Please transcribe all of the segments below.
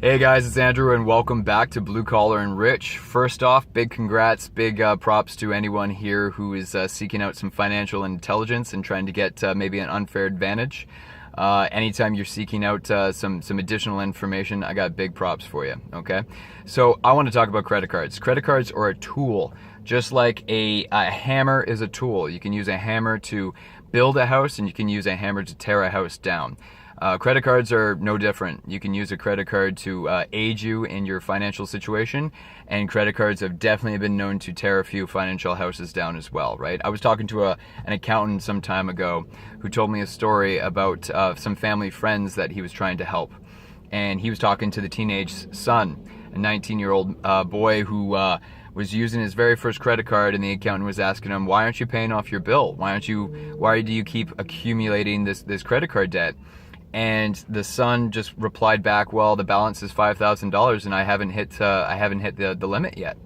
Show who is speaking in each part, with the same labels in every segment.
Speaker 1: Hey guys, it's Andrew and welcome back to Blue Collar and Rich. First off, big congrats, big props to anyone here who is seeking out some financial intelligence and trying to get maybe an unfair advantage. Anytime you're seeking out some additional information, I got big props for you, okay? So I want to talk about credit cards. Credit cards are a tool, just like a hammer is a tool. You can use a hammer to build a house and you can use a hammer to tear a house down. Credit cards are no different. You can use a credit card to aid you in your financial situation, and credit cards have definitely been known to tear a few financial houses down as well, right? I was talking to an accountant some time ago who told me a story about some family friends that he was trying to help. And he was talking to the teenage son, a 19-year-old boy who was using his very first credit card, and the accountant was asking him, why aren't you paying off your bill? Why do you keep accumulating this credit card debt? And the son just replied back, well, the balance is $5,000 and I haven't hit the limit yet.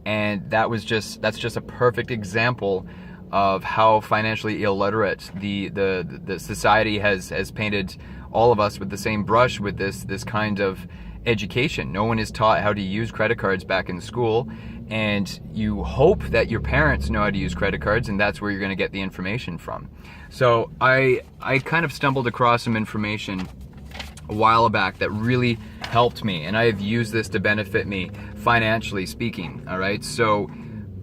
Speaker 1: And that's just a perfect example of how financially illiterate the society has painted all of us with the same brush with this kind of education. No one is taught how to use credit cards back in school, and you hope that your parents know how to use credit cards, and that's where you're going to get the information from. So I kind of stumbled across some information a while back that really helped me, and I have used this to benefit me financially speaking, all right? So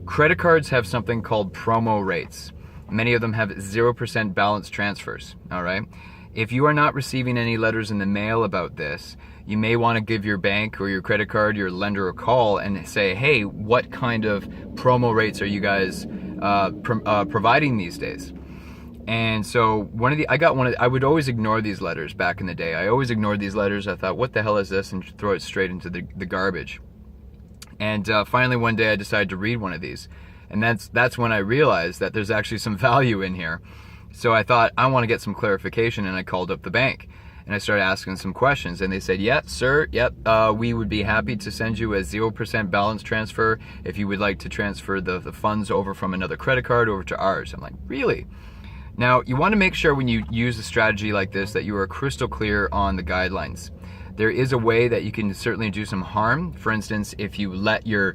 Speaker 1: credit cards have something called promo rates. Many of them have 0% balance transfers, all right? If you are not receiving any letters in the mail about this, you may want to give your bank or your credit card, your lender, a call and say, hey, what kind of promo rates are you guys providing these days? And so I would always ignore these letters back in the day. I always ignored these letters. I thought, what the hell is this? And throw it straight into the garbage. And finally one day I decided to read one of these. And that's when I realized that there's actually some value in here. So I thought, I want to get some clarification, and I called up the bank. And I started asking some questions, and they said, yes, sir, yep, we would be happy to send you a 0% balance transfer if you would like to transfer the funds over from another credit card over to ours. I'm like, really? Now, you want to make sure when you use a strategy like this that you are crystal clear on the guidelines. There is a way that you can certainly do some harm. For instance, if you let your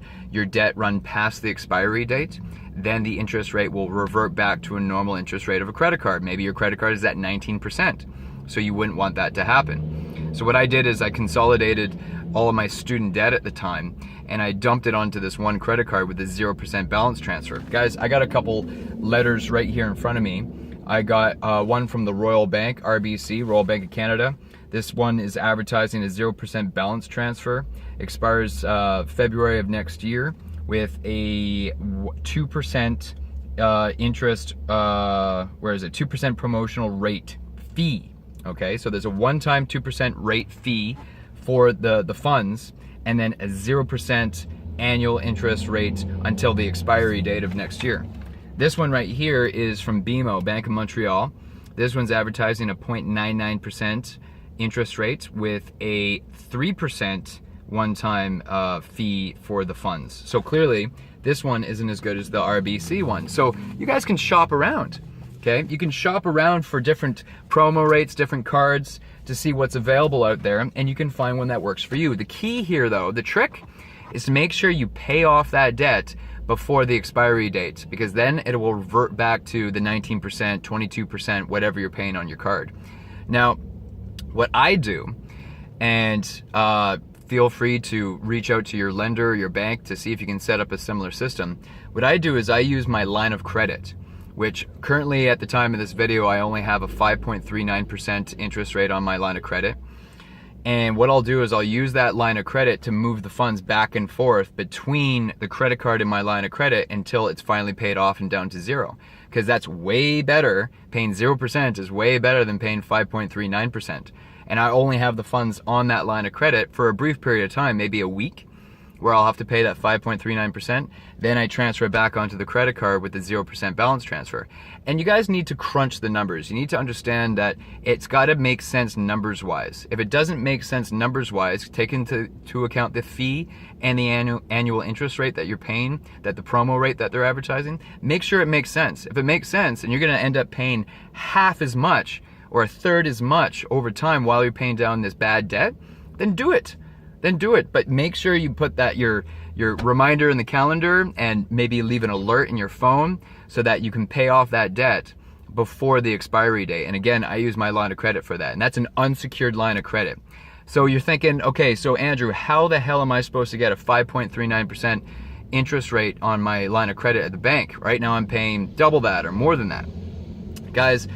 Speaker 1: debt run past the expiry date, then the interest rate will revert back to a normal interest rate of a credit card. Maybe your credit card is at 19%, so you wouldn't want that to happen. So what I did is I consolidated all of my student debt at the time, and I dumped it onto this one credit card with a 0% balance transfer. Guys, I got a couple letters right here in front of me. I got one from the Royal Bank, RBC, Royal Bank of Canada. This one is advertising a 0% balance transfer, expires February of next year with a 2% interest, 2% promotional rate fee. Okay, so there's a one-time 2% rate fee for the funds, and then a 0% annual interest rate until the expiry date of next year. This one right here is from BMO, Bank of Montreal. This one's advertising a 0.99% interest rate with a 3% one-time fee for the funds. So clearly, this one isn't as good as the RBC one. So you guys can shop around, okay? You can shop around for different promo rates, different cards to see what's available out there, and you can find one that works for you. The key here, though, the trick is to make sure you pay off that debt before the expiry date, because then it will revert back to the 19%, 22%, whatever you're paying on your card. Now, what I do, and feel free to reach out to your lender or your bank to see if you can set up a similar system. What I do is I use my line of credit, which currently at the time of this video, I only have a 5.39% interest rate on my line of credit. And what I'll do is I'll use that line of credit to move the funds back and forth between the credit card and my line of credit until it's finally paid off and down to zero. Because that's way better. Paying 0% is way better than paying 5.39%. And I only have the funds on that line of credit for a brief period of time, maybe a week, where I'll have to pay that 5.39%. Then I transfer it back onto the credit card with the 0% balance transfer. And you guys need to crunch the numbers. You need to understand that it's got to make sense numbers-wise. If it doesn't make sense numbers-wise, take into account the fee and the annual interest rate that you're paying, that the promo rate that they're advertising, make sure it makes sense. If it makes sense, and you're going to end up paying half as much or a third as much over time while you're paying down this bad debt, then do it. But make sure you put that your reminder in the calendar, and maybe leave an alert in your phone so that you can pay off that debt before the expiry date. And again, I use my line of credit for that, and that's an unsecured line of credit. So you're thinking, okay, so Andrew, how the hell am I supposed to get a 5.39% interest rate on my line of credit at the bank? Right now I'm paying double that or more than that. Guys,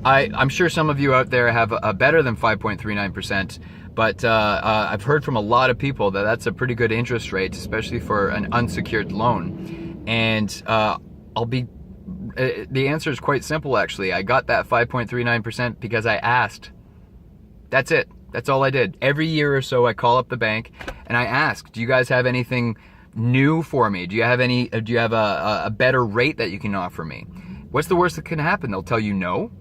Speaker 1: I'm sure some of you out there have a better than 5.39%, but I've heard from a lot of people that that's a pretty good interest rate, especially for an unsecured loan. And the answer is quite simple, actually. I got that 5.39% because I asked. That's it. That's all I did. Every year or so, I call up the bank and I ask, do you guys have anything new for me? Do you have a better rate that you can offer me? What's the worst that can happen? They'll tell you no.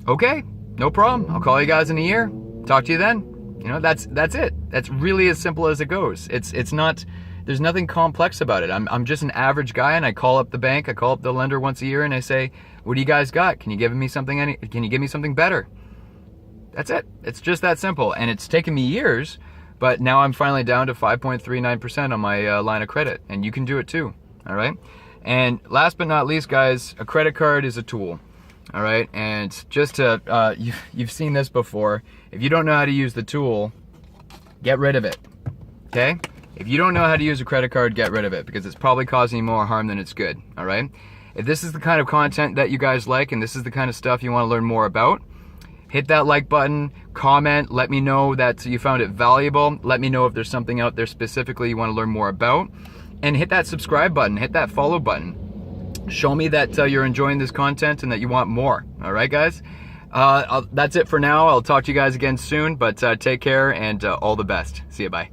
Speaker 1: Okay, no problem. I'll call you guys in a year. Talk to you then. You know, that's it. That's really as simple as it goes. It's not, there's nothing complex about it. I'm just an average guy, and I call up the bank, I call up the lender once a year, and I say, what do you guys got? Can you give me something better? That's it. It's just that simple. And it's taken me years, but now I'm finally down to 5.39% on my line of credit, and you can do it too. All right. And last but not least, guys, a credit card is a tool. All right. And just to, you've seen this before. If you don't know how to use the tool, get rid of it. Okay. If you don't know how to use a credit card, get rid of it, because it's probably causing you more harm than it's good. All right. If this is the kind of content that you guys like, and this is the kind of stuff you want to learn more about, hit that like button, comment, let me know that you found it valuable. Let me know if there's something out there specifically you want to learn more about. And hit that subscribe button, hit that follow button. Show me that you're enjoying this content and that you want more. All right, guys? That's it for now. I'll talk to you guys again soon, but take care and all the best. See you, bye.